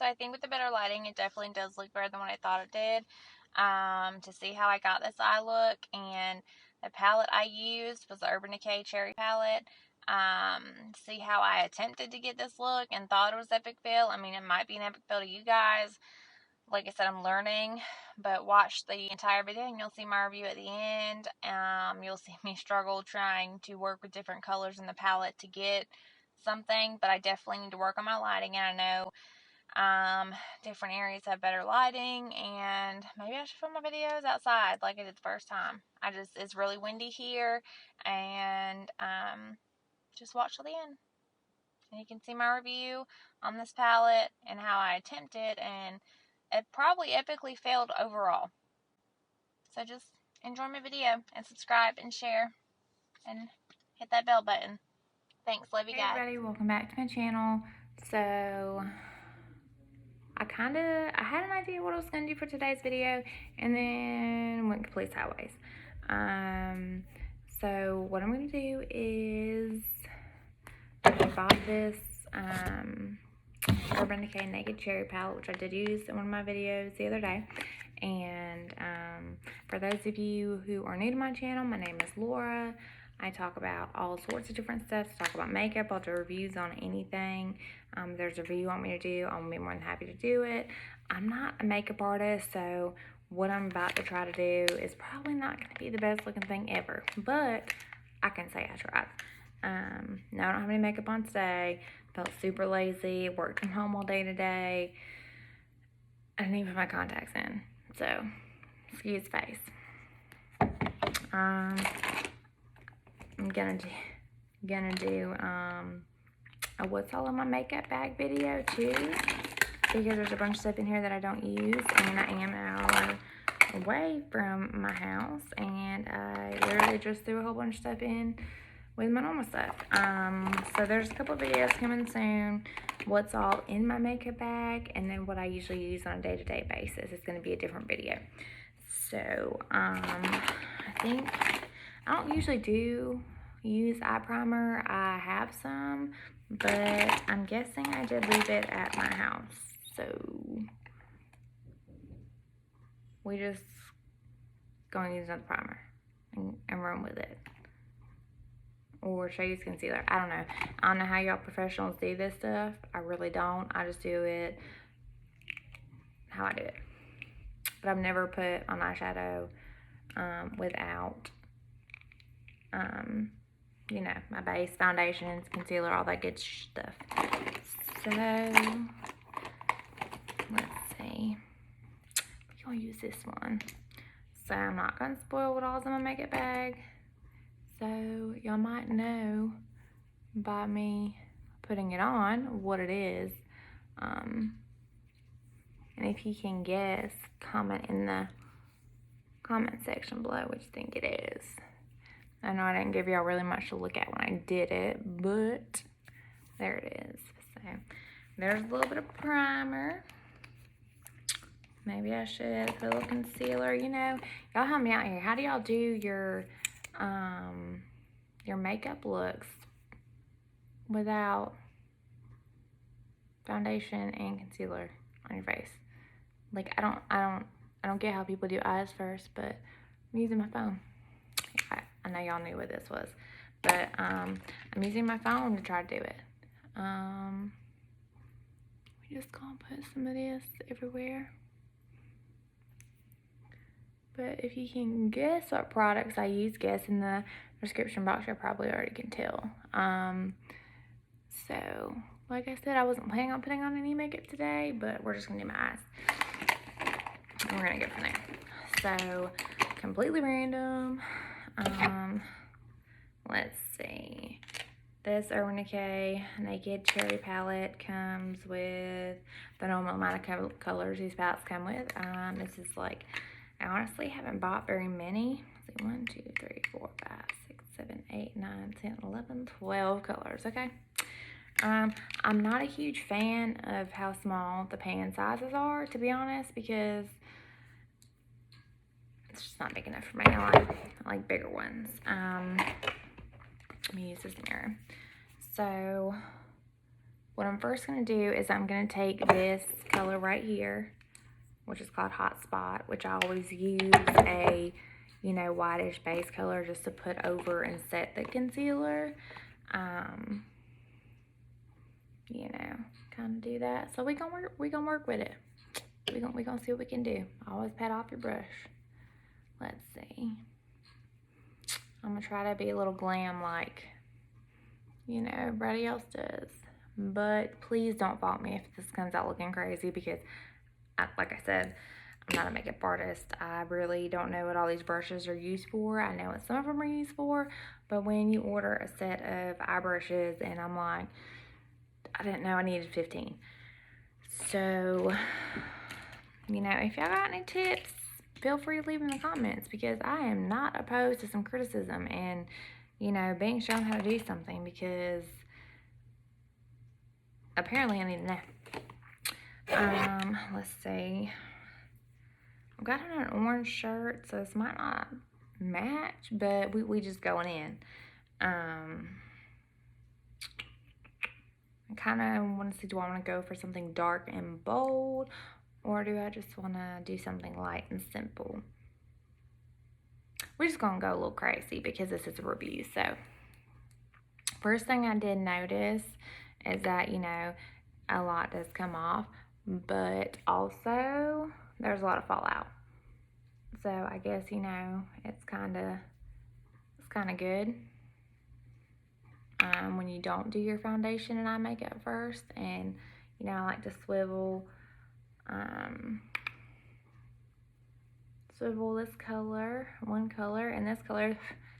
So I think with the better lighting, it definitely does look better than what I thought it did. To see how I got this eye look, and the palette I used was the Urban Decay Cherry palette. See how I attempted to get this look and thought it was epic fail. I mean, it might be an epic fail to you guys. Like I said, I'm learning, but watch the entire video and you'll see my review at the end. You'll see me struggle trying to work with different colors in the palette to get something, but I definitely need to work on my lighting, and I know different areas have better lighting, and maybe I should film my videos outside like I did the first time. It's really windy here, and just watch till the end. And you can see my review on this palette and how I attempted, and it probably epically failed overall. So just enjoy my video and subscribe and share and hit that bell button. Thanks, love you guys. Hey everybody, welcome back to my channel. So I had an idea what I was gonna do for today's video, and then went complete sideways. So what I'm gonna do is I bought this Urban Decay Naked Cherry palette, which I did use in one of my videos the other day. And for those of you who are new to my channel, my name is Laura. I talk about all sorts of different stuff. I talk about makeup. I'll do reviews on anything. There's a review you want me to do, I'll be more than happy to do it. I'm not a makeup artist, so what I'm about to try to do is probably not going to be the best looking thing ever, but I can say I tried. No, I don't have any makeup on today. Felt super lazy. Worked from home all day today. I didn't even put my contacts in, so excuse face. I'm gonna do a what's all in my makeup bag video too, because there's a bunch of stuff in here that I don't use, and I am an hour away from my house, and I literally just threw a whole bunch of stuff in with my normal stuff. So there's a couple of videos coming soon, what's all in my makeup bag, and then what I usually use on a day-to-day basis. It's going to be a different video. So I think I don't usually use eye primer. I have some, but I'm guessing I did leave it at my house, so we just gonna use another primer and run with it, or should I use concealer? I don't know how y'all professionals do this stuff. I really don't. I just do it how I do it. But I've never put on eyeshadow without you know, my base, foundations, concealer, all that good stuff. So let's see, we're gonna use this one. So I'm not gonna spoil what all's in my makeup bag, so y'all might know by me putting it on what it is. And if you can guess, comment in the comment section below what you think it is. I know I didn't give y'all really much to look at when I did it, but there it is. So there's a little bit of primer. Maybe I should put a little concealer. You know, y'all help me out here. How do y'all do your makeup looks without foundation and concealer on your face? Like, I don't get how people do eyes first, but I'm using my phone. I know y'all knew what this was, but I'm using my phone to try to do it. We just gonna put some of this everywhere. But if you can guess what products I use, guess in the description box. You probably already can tell. So like I said, I wasn't planning on putting on any makeup today, but we're just gonna do my eyes, and we're gonna go from there. So completely random. Let's see. This Urban Decay Naked Cherry palette comes with the normal amount of colors these palettes come with. This is like, I honestly haven't bought very many. Let's see, 1, 2, 3, 4, 5, 6, 7, 8, 9, 10, 11, 12 colors, okay? I'm not a huge fan of how small the pan sizes are, to be honest, because it's just not big enough for me. I like bigger ones. Let me use this mirror. So what I'm first going to do is I'm going to take this color right here, which is called Hot Spot, which I always use a, you know, whitish base color just to put over and set the concealer. You know, kind of do that. So we gonna work with it. We gonna see what we can do. Always pat off your brush. Let's see. I'm gonna try to be a little glam like, you know, everybody else does. But please don't fault me if this comes out looking crazy, because like I said, I'm not a makeup artist. I really don't know what all these brushes are used for. I know what some of them are used for, but when you order a set of eye brushes and I'm like, I didn't know I needed 15. So, you know, if y'all got any tips, feel free to leave in the comments, because I am not opposed to some criticism and, you know, being shown how to do something, because apparently I need to know. Let's see. I've got on an orange shirt, so this might not match, but we just going in. I kind of want to see, do I want to go for something dark and bold, or do I just want to do something light and simple? We're just going to go a little crazy because this is a review. So first thing I did notice is that, you know, a lot does come off, but also there's a lot of fallout. So I guess, you know, it's kind of good. When you don't do your foundation and eye makeup first. And, you know, I like to swivel this color, one color, and this color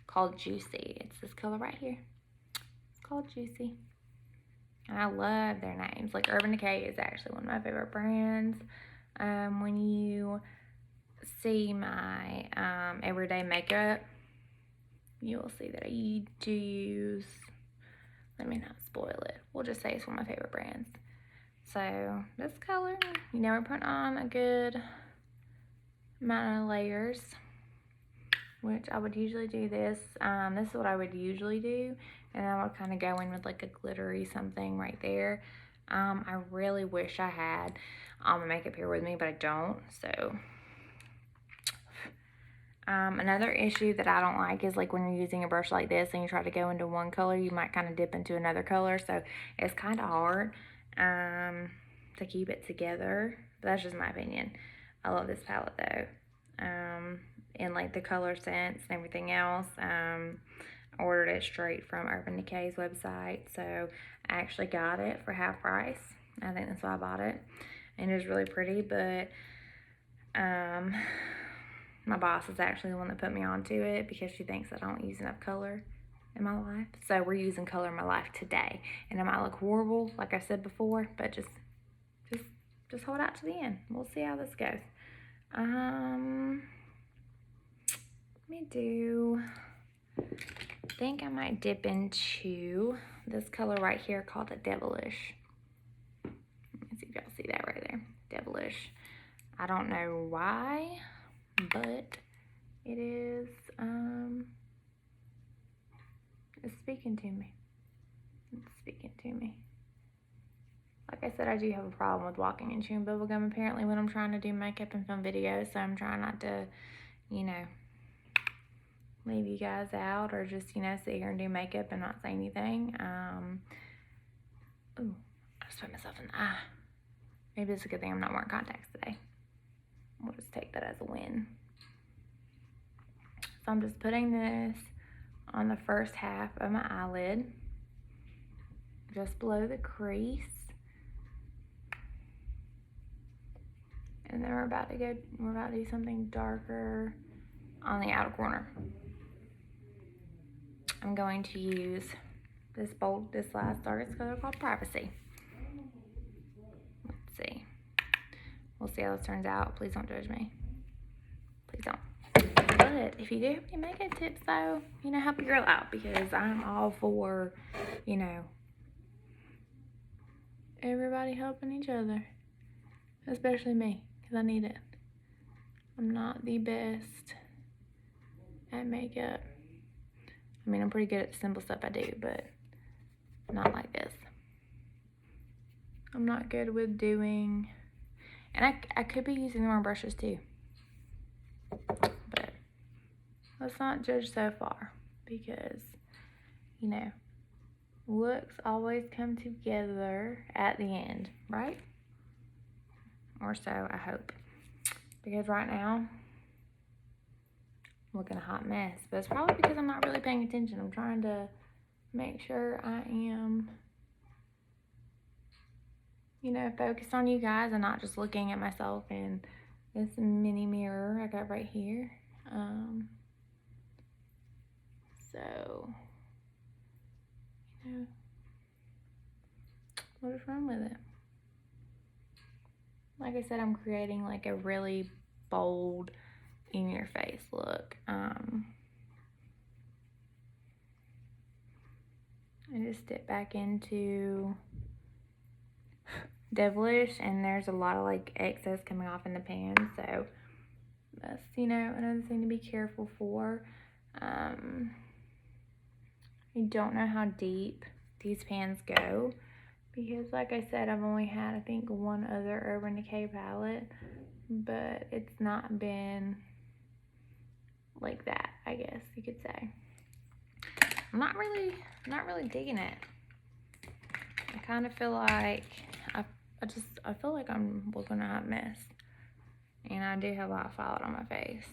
called Juicy. It's this color right here. It's called Juicy. And I love their names. Like, Urban Decay is actually one of my favorite brands. When you see my everyday makeup, you will see that I do use, let me not spoil it, we'll just say it's one of my favorite brands. So this color, you know, we're putting on a good amount of layers, which I would usually do this. This is what I would usually do, and I would kind of go in with like a glittery something right there. I really wish I had all my makeup here with me, but I don't. So another issue that I don't like is, like, when you're using a brush like this and you try to go into one color, you might kind of dip into another color. So it's kind of hard to keep it together. But that's just my opinion. I love this palette though. And like the color sense and everything else. I ordered it straight from Urban Decay's website. So I actually got it for half price. I think that's why I bought it. And it was really pretty, but my boss is actually the one that put me onto it because she thinks I don't use enough color in my life. So we're using color in my life today. And it might look horrible, like I said before, but just hold out to the end. We'll see how this goes. Let me do, I think I might dip into this color right here called the Devilish. Let me see if y'all see that right there. Devilish. I don't know why, but it is, it's speaking to me. It's speaking to me. Like I said, I do have a problem with walking and chewing bubblegum apparently when I'm trying to do makeup and film videos, so I'm trying not to, you know, leave you guys out or just, you know, sit here and do makeup and not say anything. Ooh, I just put myself in the eye. Maybe it's a good thing I'm not wearing contacts today. We'll just take that as a win. So I'm just putting this on the first half of my eyelid, just below the crease. And then we're about to do something darker on the outer corner. I'm going to use this last darkest color called Privacy. Let's see. We'll see how this turns out. Please don't judge me. Please don't. But if you do have any makeup tips though, you know, help a girl out, because I'm all for, you know, everybody helping each other. Especially me, because I need it. I'm not the best at makeup. I mean, I'm pretty good at the simple stuff I do, but not like this. I'm not good with doing, and I could be using the wrong brushes too, but let's not judge so far, because, you know, looks always come together at the end, right? Or so I hope, because right now I'm looking a hot mess, but it's probably because I'm not really paying attention. I'm trying to make sure I am, you know, focused on you guys and not just looking at myself in this mini mirror I got right here. So, you know, we'll just run with it. Like I said, I'm creating like a really bold, in your face look. I just dip back into Devilish, and there's a lot of like excess coming off in the pan, so that's, you know, another thing to be careful for. I don't know how deep these pans go, because like I said, I've only had, I think, one other Urban Decay palette, but it's not been like that, I guess you could say. I'm not really digging it. I kind of feel like I feel like I'm looking at a hot mess, and I do have a hot violet on my face.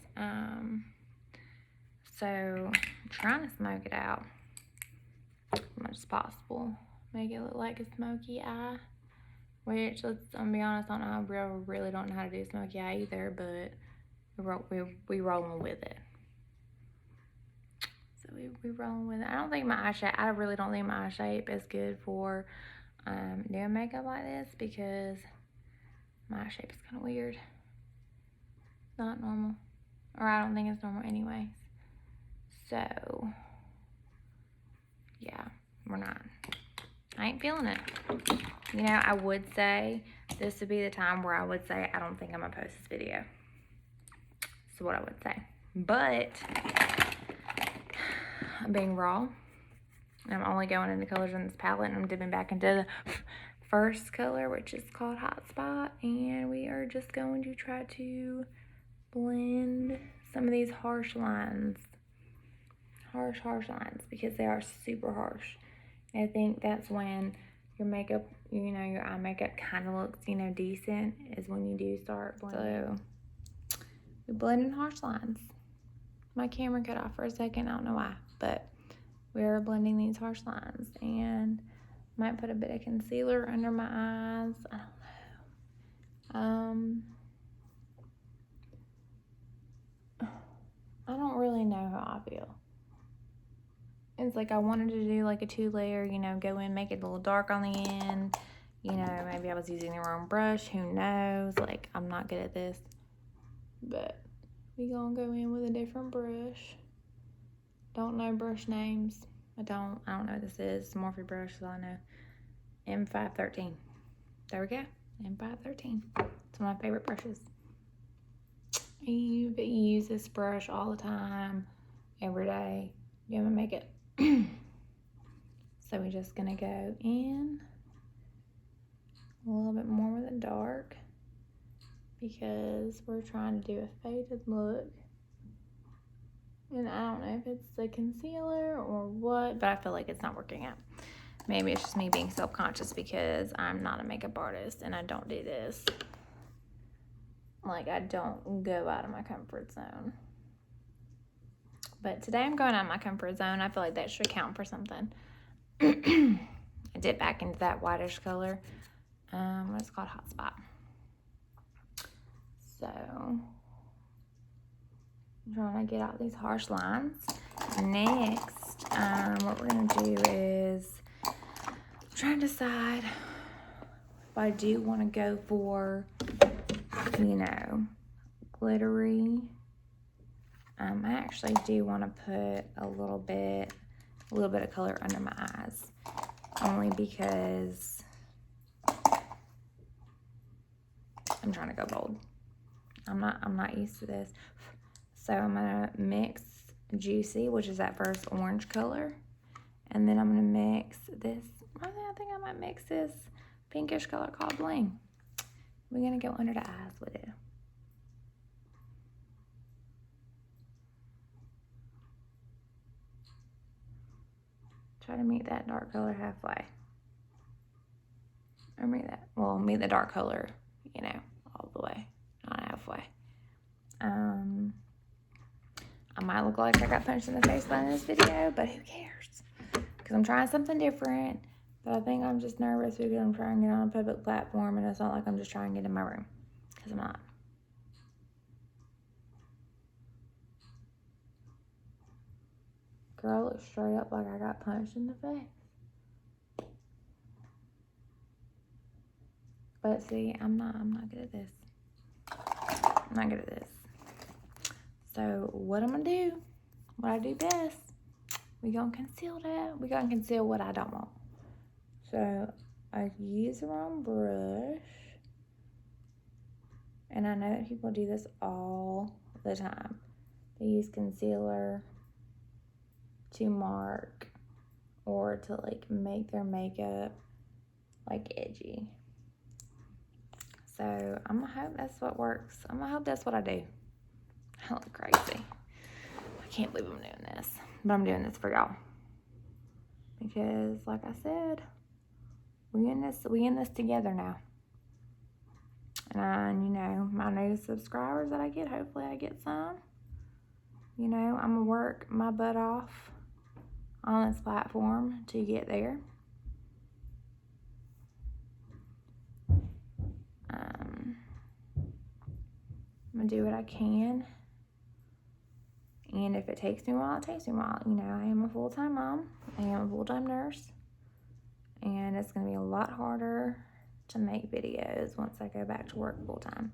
So I'm trying to smoke it out as much as possible, make it look like a smoky eye. Which, I'm be honest, I really don't know how to do smoky eye either, but we rolling with it. So we rolling with it. I really don't think my eye shape is good for doing makeup like this, because my eye shape is kind of weird. Not normal, or I don't think it's normal anyways. So yeah, I ain't feeling it. You know, I would say this would be the time where I would say I don't think I'm gonna post this video. That's what I would say. But I'm being raw, and I'm only going into colors in this palette, and I'm dipping back into the first color, which is called Hot Spot, and we are just going to try to blend some of these harsh lines, because they are super harsh. And I think that's when your makeup, you know, your eye makeup kind of looks, you know, decent, is when you do start blending. So we blending harsh lines. My camera cut off for a second, I don't know why, but we're blending these harsh lines, and might put a bit of concealer under my eyes. I don't know. I don't really know how I feel. It's like I wanted to do like a 2-layer, you know, go in, make it a little dark on the end. You know, maybe I was using the wrong brush, who knows? Like, I'm not good at this. But we gonna go in with a different brush. Don't know brush names. I don't know what this is. Morphe brush, is all I know. M513. There we go. M513. It's one of my favorite brushes. I use this brush all the time, every day, doing my makeup. So we're just gonna go in a little bit more with a dark, because we're trying to do a faded look. And I don't know if it's the concealer or what, but I feel like it's not working out. Maybe it's just me being self-conscious because I'm not a makeup artist and I don't do this. Like, I don't go out of my comfort zone. But today I'm going out of my comfort zone. I feel like that should count for something. I dip back into that whitish color. It's called Hot Spot. So, I'm trying to get out these harsh lines. Next, what we're going to do is try to decide if I do want to go for, you know, glittery. I actually do want to put a little bit of color under my eyes, only because I'm trying to go bold. I'm not used to this. So I'm gonna mix Juicy, which is that first orange color, and then I'm gonna mix this. I think I might mix this pinkish color called Bling. We're going to go under the eyes with it. Try to meet that dark color halfway. Or meet the dark color, you know, all the way, not halfway. I might look like I got punched in the face by this video, but who cares? Because I'm trying something different. But I think I'm just nervous because I'm trying to get on a public platform, and it's not like I'm just trying to get in my room. Because I'm not. Girl, looks straight up like I got punched in the face. But see, I'm not good at this. I'm not good at this. So what I'm gonna do, what I do best, we gonna conceal that. We gonna conceal what I don't want. So I use the wrong brush. And I know that people do this all the time. They use concealer to mark or to like make their makeup like edgy. So I'm gonna hope that's what works. I'm gonna hope that's what I do. I look crazy. I can't believe I'm doing this, but I'm doing this for y'all. Because like I said, we in this together now. And you know, my new subscribers that I get, hopefully I get some. You know, I'm gonna work my butt off on this platform to get there. I'm gonna do what I can. And if it takes me a while, it takes me a while. You know, I am a full-time mom. I am a full-time nurse. And it's gonna be a lot harder to make videos once I go back to work full-time.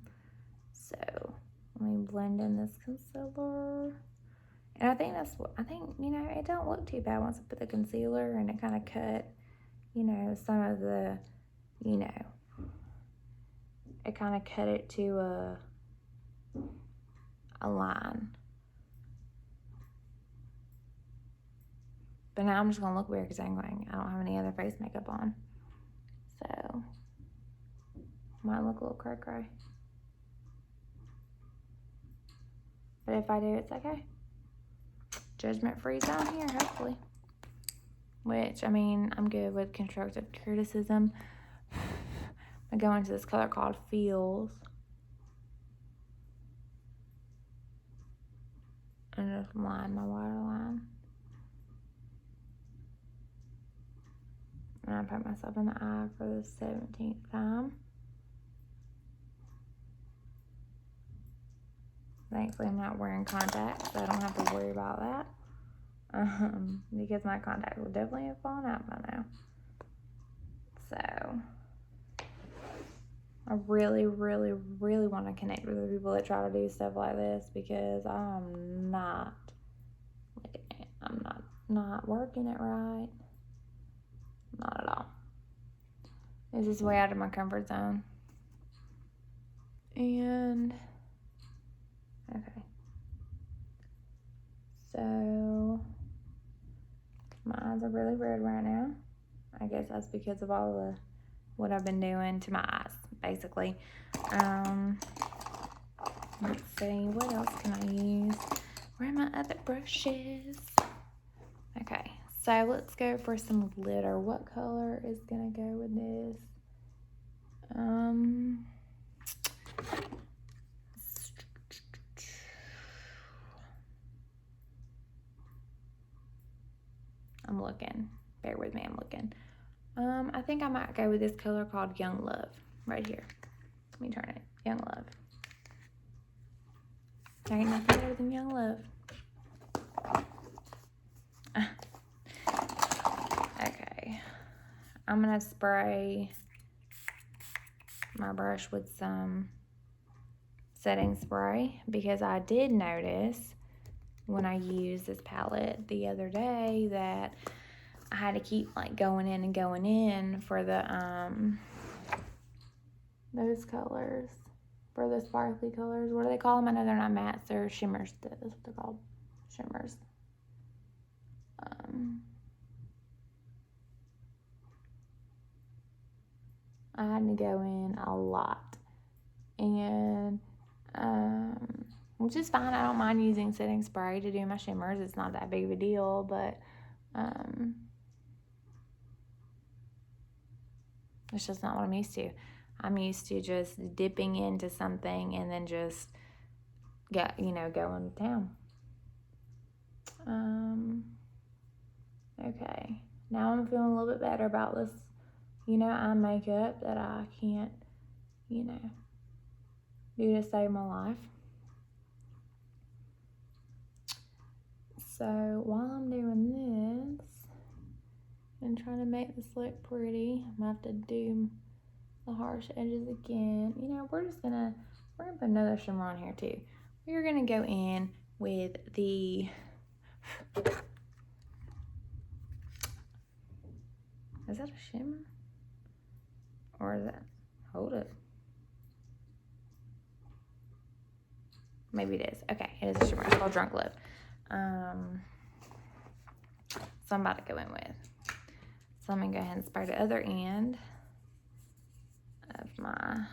So let me blend in this concealer. And I think you know, it don't look too bad once I put the concealer and it kind of cut, you know, some of the, you know, it kind of cut it to a line. But now I'm just gonna look weird because I don't have any other face makeup on. So, might look a little cray-cray. But if I do, it's okay. Judgment-free zone here, hopefully. Which, I mean, I'm good with constructive criticism. I go into this color called Feels. And just line my waterline. And I put myself in the eye for the 17th time. Thankfully, I'm not wearing contacts, so I don't have to worry about that. Because my contacts will definitely have fallen out by now. So, I really, really, really want to connect with the people that try to do stuff like this because I'm not not working it right. Not at all. This is way out of my comfort zone. And okay. So my eyes are really red right now. I guess that's because of all the what I've been doing to my eyes, basically. Let's see, what else can I use? Where are my other brushes? Okay, so let's go for some glitter. What color is gonna go with this? I'm looking. Bear with me, I'm looking. I think I might go with this color called Young Love, right here. Let me turn it. Young Love. There ain't nothing better than Young Love. Okay. I'm gonna spray my brush with some setting spray because I did notice when I used this palette the other day that I had to keep like going in and going in for the those colors, for the sparkly colors. What do they call them? I know they're not mattes, they're shimmers. That's what they're called, shimmers. I had to go in a lot. And, which is fine. I don't mind using setting spray to do my shimmers. It's not that big of a deal, but, it's just not what I'm used to. I'm used to just dipping into something and then just going to town. Okay. Now I'm feeling a little bit better about this, eye makeup that I can't, do to save my life. So while I'm doing this and trying to make this look pretty, I'm gonna have to do the harsh edges again. We're gonna put another shimmer on here too. We're gonna go in with the, is that a shimmer? Or is that, hold it. Maybe it is. Okay, it is a shimmer. It's called Drunk Lip. So I'm about to go in with. So I'm gonna go ahead and spray the other end of my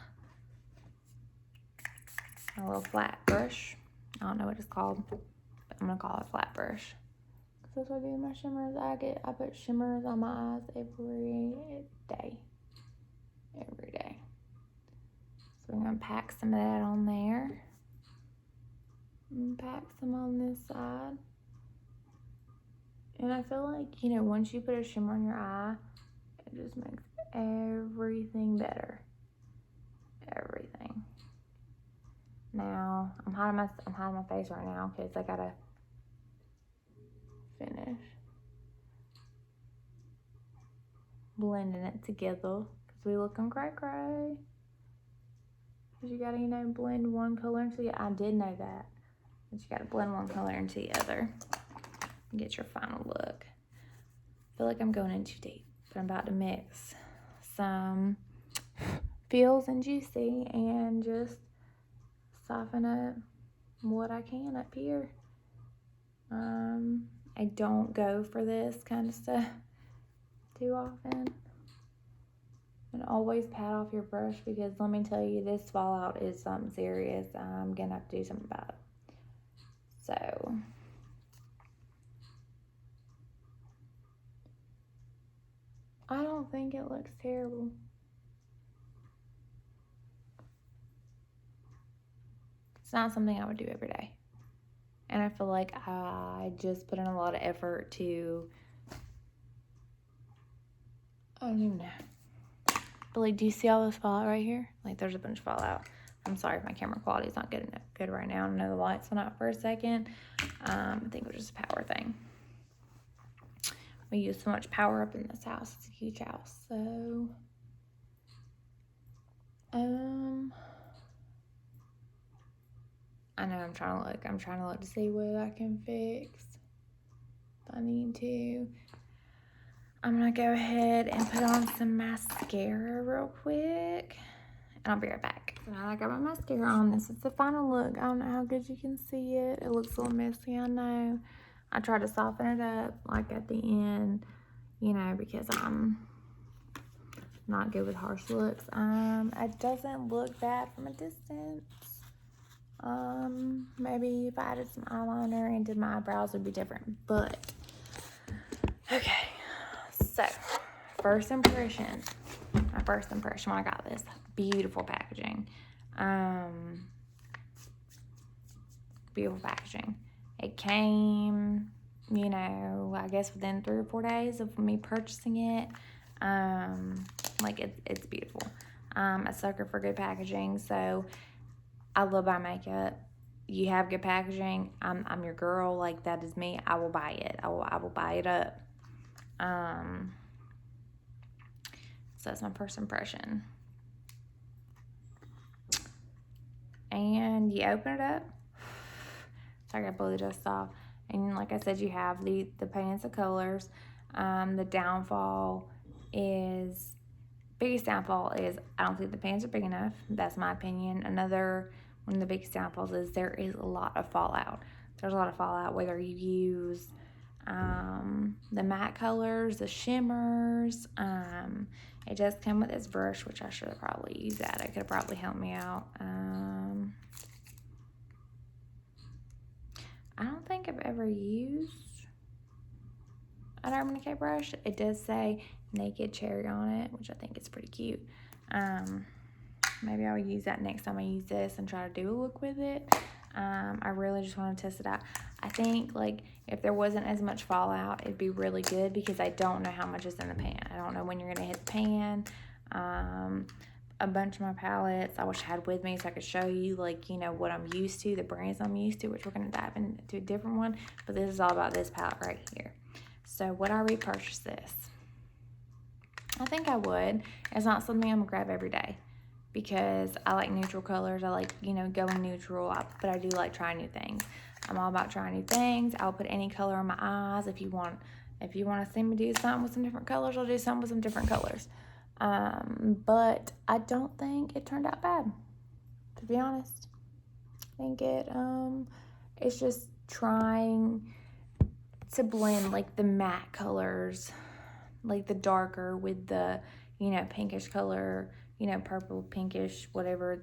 little flat brush. I don't know what it's called, but I'm gonna call it flat brush. Cause that's what I do with my shimmers. I put shimmers on my eyes every day. Every day. So we're gonna pack some of that on there. And pack some on this side. And I feel like, once you put a shimmer on your eye, it just makes everything better. Everything. Now, I'm hiding my face right now because I gotta finish blending it together because we looking cray. Because you gotta, blend one color into the other. I did know that. But you gotta blend one color into the other and get your final look. I feel like I'm going in too deep, but I'm about to mix some Feels and Juicy and just soften up what I can up here. I don't go for this kind of stuff too often. And always pat off your brush because let me tell you, this fallout is something serious. I'm gonna have to do something about it. So I don't think it looks terrible. It's not something I would do every day. And I feel like I just put in a lot of effort to, I don't even know. But like, do you see all this fallout right here? Like, there's a bunch of fallout. I'm sorry if my camera quality is not good right now. I know the lights went out for a second. I think it was just a power thing. We use so much power up in this house. It's a huge house. So, I know I'm trying to look to see what I can fix if I need to. I'm gonna go ahead and put on some mascara real quick. And I'll be right back. So now I got my mascara on. This is the final look. I don't know how good you can see it. It looks a little messy, I know. I try to soften it up like at the end, because I'm not good with harsh looks. It doesn't look bad from a distance. Maybe if I added some eyeliner and did my eyebrows, it would be different. But, okay. So, first impression. My first impression when I got this. Beautiful packaging. Beautiful packaging. It came, I guess within 3 or 4 days of me purchasing it. It's beautiful. A sucker for good packaging. So I love buying makeup. You have good packaging, I'm your girl. Like, that is me. I will buy it. I will buy it up. So that's my first impression. And you open it up. Sorry, I gotta blow the dust off. And like I said, you have the pans of colors. The biggest downfall is I don't think the pans are big enough. That's my opinion. One of the biggest downfalls is there is a lot of fallout. There's a lot of fallout whether you use the matte colors, the shimmers, It does come with this brush, which I should have probably used that. It could have probably helped me out. I don't think I've ever used an Urban Decay brush. It does say Naked Cherry on it, which I think is pretty cute. Maybe I'll use that next time I use this and try to do a look with it. I really just want to test it out. I think, like, if there wasn't as much fallout, it'd be really good because I don't know how much is in the pan. I don't know when you're going to hit the pan. A bunch of my palettes I wish I had with me so I could show you, like, you know, what I'm used to, the brands I'm used to, which we're going to dive into a different one. But this is all about this palette right here. So would I repurchase this? I think I would. It's not something I'm going to grab every day because I like neutral colors. I like, you know, going neutral, but I do like trying new things. I'm all about trying new things. I'll put any color on my eyes. If you want to see me do something with some different colors, I'll do something with some different colors. But I don't think it turned out bad, to be honest. I think it's just trying to blend, like, the matte colors, like the darker with the, you know, pinkish color, you know, purple, pinkish, whatever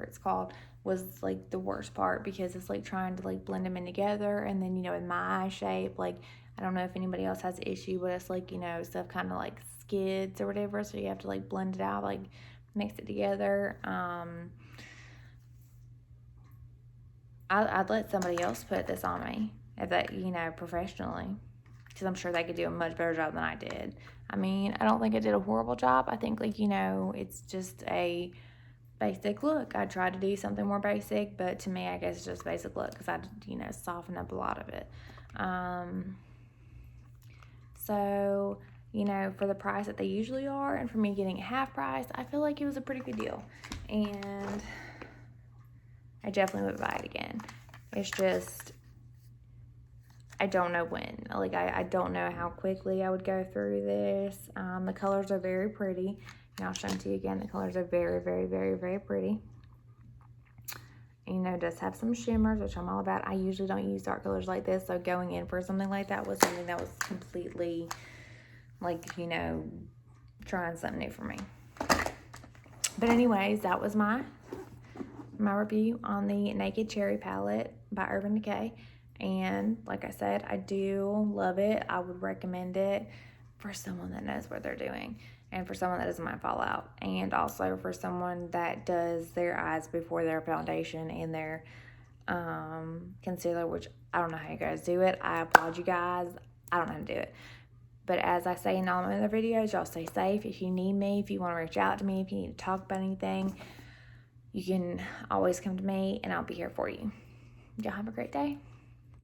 it's called, was, like, the worst part because it's, like, trying to, like, blend them in together. And then, you know, in my eye shape, like, I don't know if anybody else has an issue, but it's, like, you know, stuff kind of, like, skids or whatever, so you have to, like, blend it out, like, mix it together. I'd let somebody else put this on me, if that, you know, professionally, because I'm sure they could do a much better job than I did. I mean, I don't think I did a horrible job. I think, like, you know, it's just a basic look. I tried to do something more basic, but to me, I guess it's just basic look because I, you know, softened up a lot of it. So, you know, for the price that they usually are, and for me getting it half price, I feel like it was a pretty good deal. And I definitely would buy it again. It's just, I don't know when. Like, I don't know how quickly I would go through this. The colors are very pretty. And I'll show them to you again. The colors are very, very, very, very pretty. You know, it does have some shimmers, which I'm all about. I usually don't use dark colors like this, so going in for something like that was something that was completely, like, you know, trying something new for me. But anyways, that was my review on the Naked Cherry palette by Urban Decay. And like I said, I do love it. I would recommend it for someone that knows what they're doing, and for someone that doesn't mind fallout, and also for someone that does their eyes before their foundation and their concealer, which I don't know how you guys do it. I applaud you guys. I don't know how to do it. But as I say in all my other videos, y'all stay safe. If you need me, if you want to reach out to me, if you need to talk about anything, you can always come to me and I'll be here for you. Y'all have a great day.